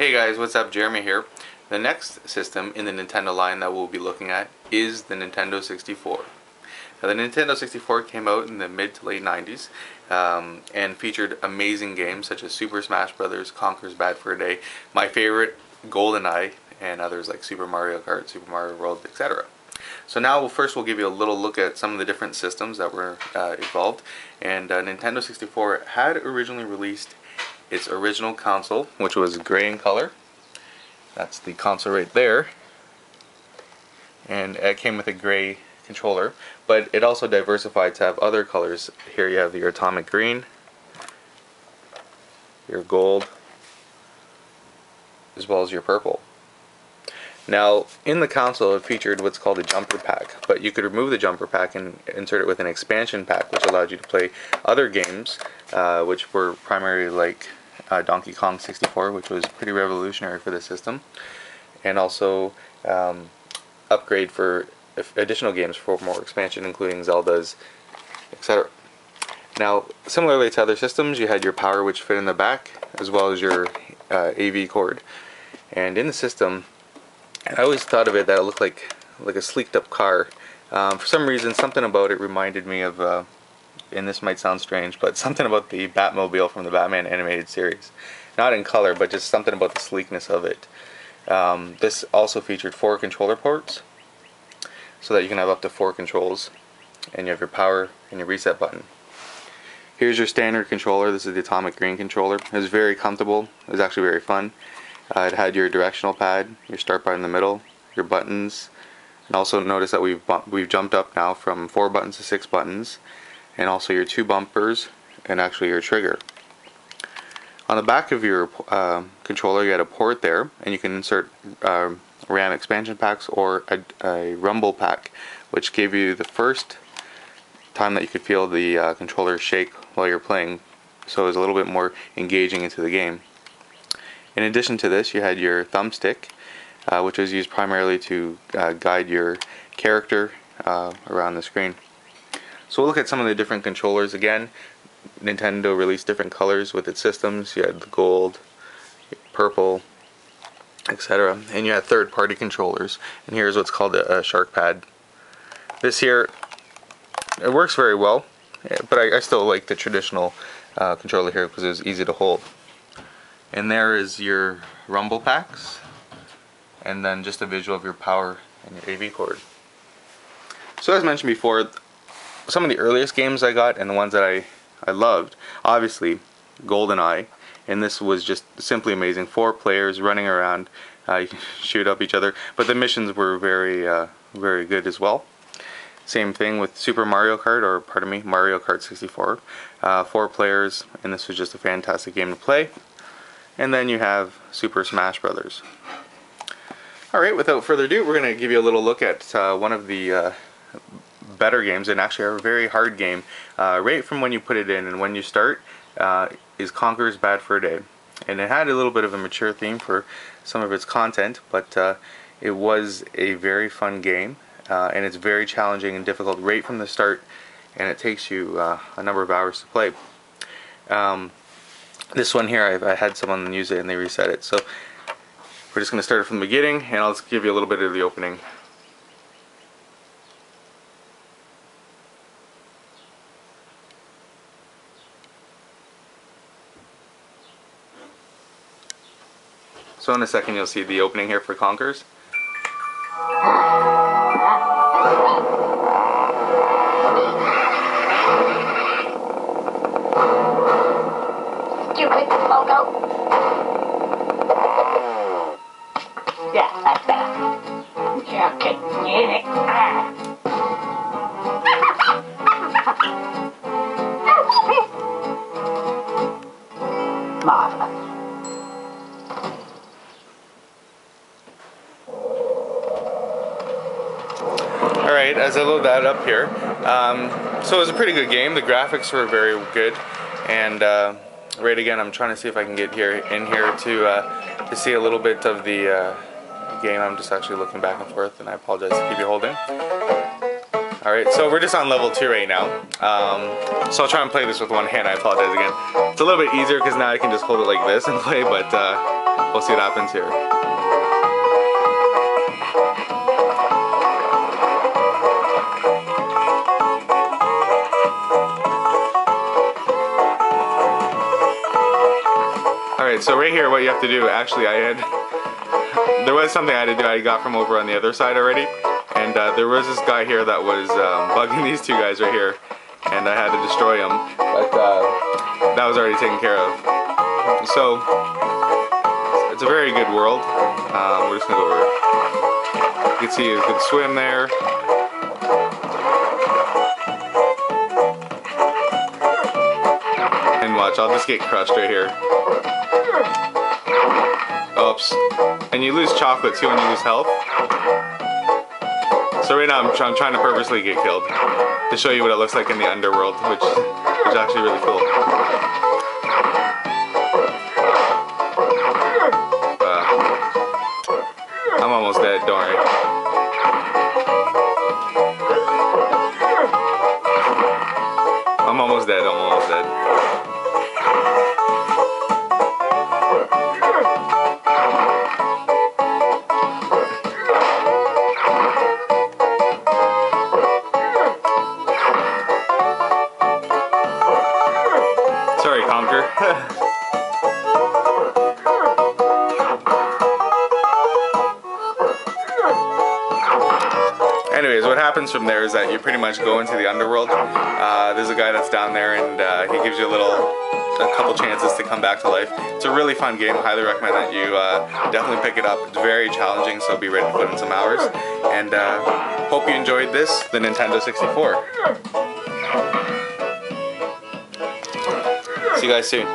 Hey guys, what's up? Jeremy here. The next system in the Nintendo line that we'll be looking at is the Nintendo 64. Now, the Nintendo 64 came out in the mid to late 90s and featured amazing games such as Super Smash Bros., Conker's Bad Fur Day, my favorite, GoldenEye, and others like Super Mario Kart, Super Mario World, etc. So now first we'll give you a little look at some of the different systems that were involved. And Nintendo 64 had originally released its original console, which was gray in color. That's the console right there. And it came with a gray controller, but it also diversified to have other colors. Here you have your atomic green, your gold, as well as your purple. Now, in the console it featured what's called a jumper pack, but you could remove the jumper pack and insert it with an expansion pack, which allowed you to play other games, which were primarily like Donkey Kong 64, which was pretty revolutionary for the system, and also upgrade for additional games for more expansion, including Zeldas, etc. Now, similarly to other systems, you had your power, which fit in the back, as well as your AV cord. And in the system, I always thought of it that it looked like a sleeked up car. For some reason, something about it reminded me of, and this might sound strange, but something about the Batmobile from the Batman animated series. Not in color, but just something about the sleekness of it. This also featured 4 controller ports, so that you can have up to 4 controls, and you have your power and your reset button. Here's your standard controller. This is the atomic green controller. It was very comfortable. It was actually very fun. It had your directional pad, your start button in the middle, your buttons, and also notice that we've jumped up now from 4 buttons to 6 buttons, and also your 2 bumpers and actually your trigger. On the back of your controller you had a port there, and you can insert RAM expansion packs or a rumble pack, which gave you the first time that you could feel the controller shake while you're playing, so it was a little bit more engaging into the game. In addition to this, you had your thumbstick, which was used primarily to guide your character around the screen. So we'll look at some of the different controllers again. Nintendo released different colors with its systems. You had the gold, purple, etc. And you had third-party controllers. And here's what's called a shark pad. This here, it works very well, but I still like the traditional controller here because it was easy to hold. And there is your rumble packs, and then just a visual of your power and your AV cord. So as mentioned before, some of the earliest games I got and the ones that I loved, obviously GoldenEye, and this was just simply amazing. 4 players running around, you can shoot up each other, but the missions were very good as well. Same thing with Super Mario Kart, or pardon me, Mario Kart 64. 4 players, and this was just a fantastic game to play. And then you have Super Smash Bros. Alright, without further ado, we're going to give you a little look at one of the better games, and actually a very hard game, right from when you put it in and when you start, is Conker's Bad Fur Day. And it had a little bit of a mature theme for some of its content, but it was a very fun game, and it's very challenging and difficult right from the start, and it takes you a number of hours to play. This one here, I had someone use it and they reset it, so we're just going to start it from the beginning, and I'll just give you a little bit of the opening. So in a second you'll see the opening here for Conker's. Stupid logo. Yeah, that's better. You can get it. Marvelous. Alright, as I load that up here, so it was a pretty good game. The graphics were very good, and right again, I'm trying to see if I can get in here to see a little bit of the game. I'm just actually looking back and forth, and I apologize to keep you holding. Alright, so we're just on level 2 right now. So I'll try and play this with one hand. I apologize again. It's a little bit easier because now I can just hold it like this and play, but We'll see what happens here. Alright, so right here what you have to do, actually there was something I had to do I got from over on the other side already, and there was this guy here that was bugging these two guys right here, and I had to destroy him, but that was already taken care of. So, it's a very good world. We're just going to go over. You can see you can swim there. And watch, I'll just get crushed right here. Oops. And you lose chocolate too when you lose health. So right now I'm trying to purposely get killed to show you what it looks like in the underworld, which is actually really cool. I'm almost dead, don't worry. I'm almost dead, I'm almost dead. Sorry, Conker. Anyways, what happens from there is that you pretty much go into the underworld. There's a guy that's down there, and he gives you a couple chances to come back to life. It's a really fun game. I highly recommend that you definitely pick it up. It's very challenging, so be ready to put in some hours. And hope you enjoyed this, the Nintendo 64. See you guys soon.